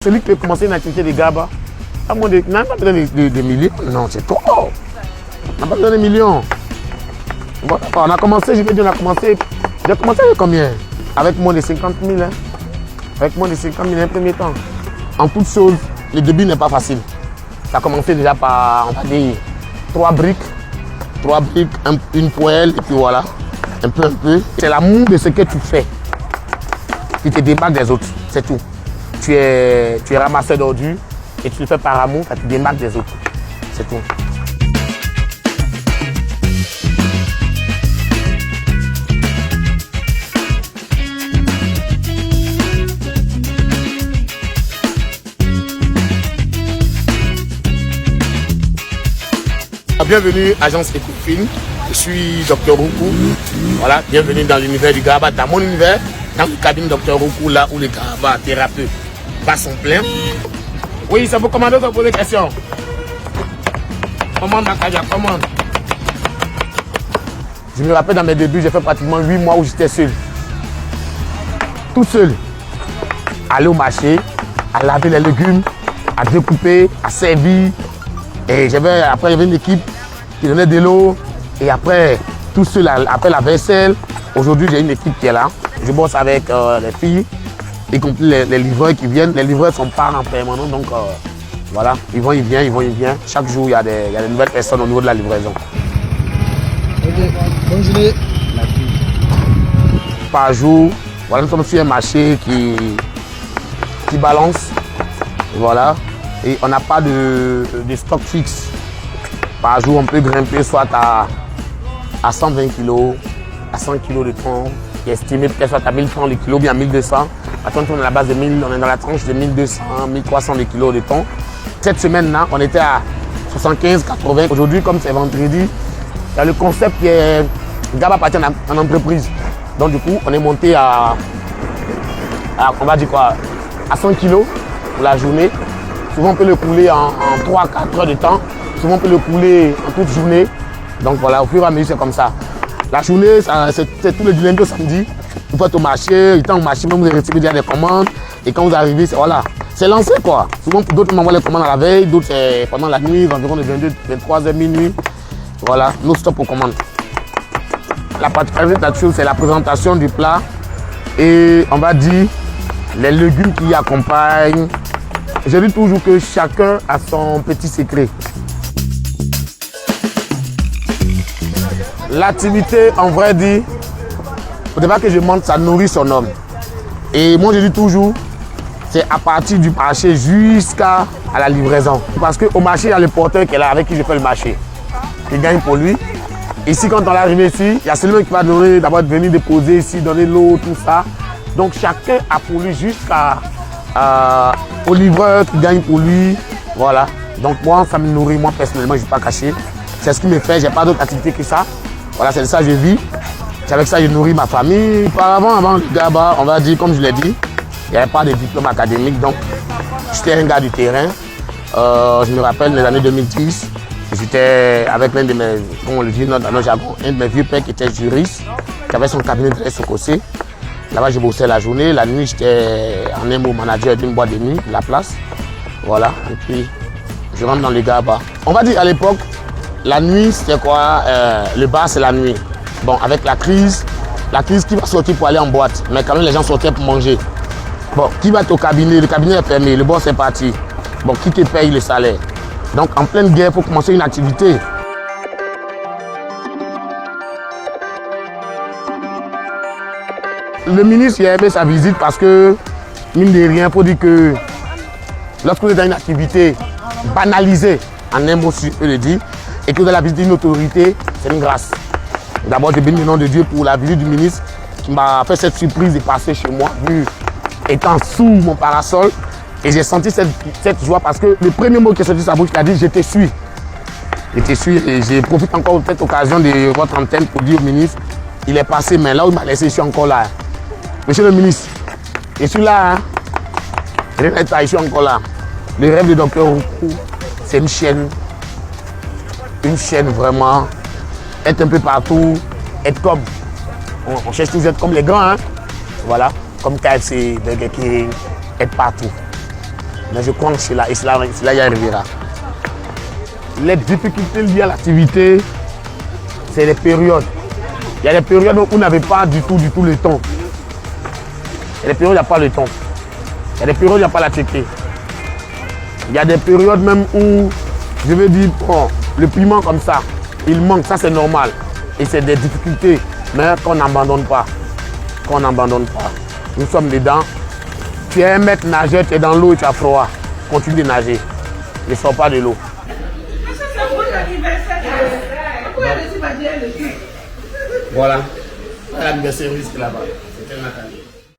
Celui qui peut commencer une activité de GABA, on n'a pas besoin de millions. Non, c'est trop. On n'a pas besoin de millions. Bon, on a commencé, je vais dire, on a commencé. J'ai commencé avec combien? Avec moins de 50 000. Hein? Avec moins de 50 000 un premier temps. En toute chose, le début n'est pas facile. Ça a commencé déjà par, on va dire, 3 briques, une poêle, et puis voilà, un peu. C'est l'amour de ce que tu fais qui te démarque des autres, c'est tout. Tu es ramasseur d'ordures et tu le fais par amour, ça te démarque des autres, c'est tout. Bienvenue Agence Ecofilm, je suis Dr Roukou. Voilà, bienvenue dans l'univers du GABA, dans mon univers, dans le cabine Dr Roukou, là où les GABA thérapeutes passent en plein. Oui, ça vous commande, ça vous pose des questions. Commande Nakaja, commande. Je me rappelle dans mes débuts, j'ai fait pratiquement 8 mois où j'étais seul. Tout seul. Aller au marché, à laver les légumes, à découper, à servir. Et après, il y avait une équipe qui donnait de l'eau. Et après, tout seul, après la vaisselle. Aujourd'hui, j'ai une équipe qui est là. Je bosse avec les filles, y compris les livreurs qui viennent. Les livreurs sont pas en permanence. Donc, voilà, ils vont, ils viennent. Chaque jour, il y a des nouvelles personnes au niveau de la livraison. Ok, bonne journée. Par jour, voilà, nous sommes sur un marché qui balance. Voilà. Et on n'a pas de stock fixe. Par jour, on peut grimper soit à 120 kg, à 100 kg de thon, qui est estimé peut-être soit à 1000 francs le kilo, bien à 1200. Maintenant, on est à la base de 1000, on est dans la tranche de 1200, 1300 le kilo de thon. Cette semaine-là, on était à 75, 80. Aujourd'hui, comme c'est vendredi, il y a le concept qui est GABA appartient en entreprise. Donc, du coup, on est monté à on va dire quoi, à 100 kg pour la journée. Souvent, on peut le couler en 3-4 heures de temps. Souvent, on peut le couler en toute journée. Donc voilà, au fur et à mesure, c'est comme ça. La journée, c'est tout le du lundi au samedi. Vous faites au marché, il temps au marché, vous recevez déjà des commandes. Et quand vous arrivez, voilà, c'est lancé quoi. Souvent, d'autres m'envoient les commandes à la veille, d'autres c'est pendant la nuit, environ de 22, 23 heures, minuit. Voilà, non stop aux commandes. La particularité de la chose, c'est la présentation du plat. Et on va dire, les légumes qui y accompagnent. Je dis toujours que chacun a son petit secret. L'activité, en vrai dit, il ne faut pas que je montre, ça nourrit son homme. Et moi je dis toujours, c'est à partir du marché jusqu'à la livraison. Parce qu'au marché, il y a le porteur qui est là, avec qui je fais le marché. Il gagne pour lui. Ici, quand on est arrivé ici, il y a celui qui va donner, d'abord venir déposer ici, donner l'eau, tout ça. Donc chacun a pour lui jusqu'à au livreur qui gagne pour lui, voilà. Donc moi, ça me nourrit, moi personnellement, je ne vais pas cacher. C'est ce qui me fait, je n'ai pas d'autre activité que ça. Voilà, c'est de ça que je vis. C'est avec ça que je nourris ma famille. Auparavant, avant le GABA, on va dire, comme je l'ai dit, il n'y avait pas de diplôme académique, donc j'étais un gars du terrain. Je me rappelle, les années 2010, j'étais avec l'un de mes, comme on le dit dans notre jargon, un de mes vieux pères qui était juriste, qui avait son cabinet de SOCOC. Là-bas, je bossais la journée. La nuit, j'étais en un mot manager d'une boîte de nuit, de la place. Voilà. Et puis, je rentre dans le GABA. On va dire à l'époque, la nuit, c'était quoi? Le bar, c'est la nuit. Bon, avec la crise qui va sortir pour aller en boîte. Mais quand même, les gens sortaient pour manger. Bon, qui va être au cabinet? Le cabinet est fermé, le boss est parti. Bon, qui te paye le salaire? Donc, en pleine guerre, il faut commencer une activité. Le ministre il a aimé sa visite parce que, mine de rien, il faut dire que lorsque vous êtes dans une activité banalisée, en un mot si je peux le dire, et que vous avez la visite d'une autorité, c'est une grâce. D'abord, je bénis le nom de Dieu pour la visite du ministre qui m'a fait cette surprise de passer chez moi, vu étant sous mon parasol. Et j'ai senti cette joie parce que le premier mot qui est sorti de sa bouche, il a dit « je te suis ». Je te suis et je profite encore de cette occasion de votre antenne pour dire au ministre, il est passé, mais là où il m'a laissé, je suis encore là. Monsieur le ministre, je suis là, je suis encore là. Le rêve de Dr Roukou, c'est une chaîne vraiment, être un peu partout, être comme, on cherche toujours être comme les grands, hein? Voilà, comme KFC, Burger King, être partout. Mais je compte sur là, et cela y arrivera. Les difficultés liées à l'activité, c'est les périodes. Il y a des périodes où vous n'avez pas du tout le temps. Il y a des périodes où il n'y a pas le temps. Il y a des périodes où il n'y a pas la checker. Il y a des périodes même où, je veux dire, bon, le piment comme ça, il manque, ça c'est normal. Et c'est des difficultés, mais qu'on n'abandonne pas. Qu'on n'abandonne pas. Nous sommes dedans. Tu es un maître nageur, tu es dans l'eau et tu as froid. Continue de nager. Ne sors pas de l'eau. Voilà. L'anniversaire risque là-bas. C'était Nathalie.